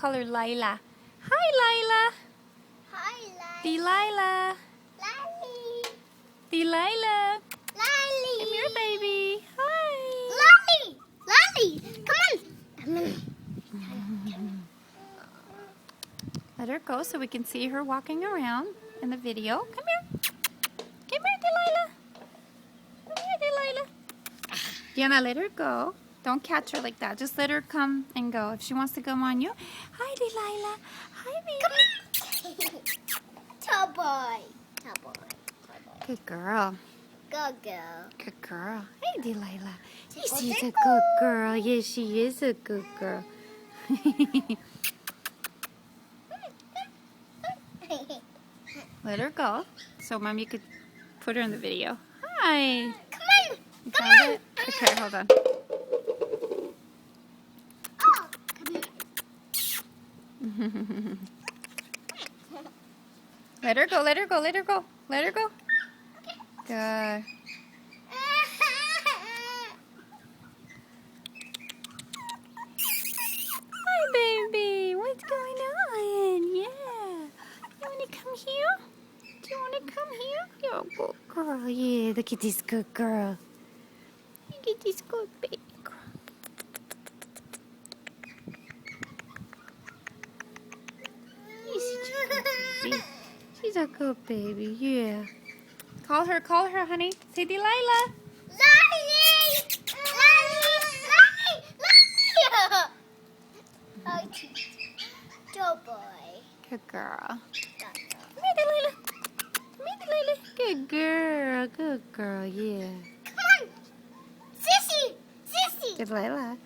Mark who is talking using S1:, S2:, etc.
S1: call her Lila. Hi, Lila.
S2: Hi,
S1: Delilah.
S2: Lily.
S1: Delilah.
S2: Lily.
S1: Come here, baby. Hi.
S2: Lily. Lily. Come on.
S1: Let her go so we can see her walking around in the video. Come here. Come here, Delilah. Come here, Delilah. Diana, let her go. Don't catch her like that. Just let her come and go. If she wants to come on you. Hi, Delilah. Hi, baby.
S2: Come here. Tall boy. Tall boy.
S1: Good girl.
S2: Good girl.
S1: Good girl. Hey, Delilah.
S2: Tickle,
S1: She's a
S2: tickle.
S1: good girl. Yes, she is a good girl. Let her go so Mommy could put her in the video. Hi.
S2: Come on.
S1: You
S2: Come
S1: found
S2: on.
S1: it? Okay, hold on.
S2: Oh, come here.
S1: Let her go, let her go, let her go. Let her go. Good. Hi, baby. What's going on? Yeah. You want to come here? Do you want to come here? You're a good girl. Yeah, look at this good girl. Look at this good baby girl. She's a good baby. She's a good baby, yeah. Call her, honey. Say Delilah.
S2: Lily! Lily! Lily! Okay. Tall boy.
S1: Good girl.
S2: Tall boy.
S1: Come here, Delilah. Come here, Delilah. Good girl. Good girl, yeah.
S2: Come on! Sissy! Sissy!
S1: Delilah.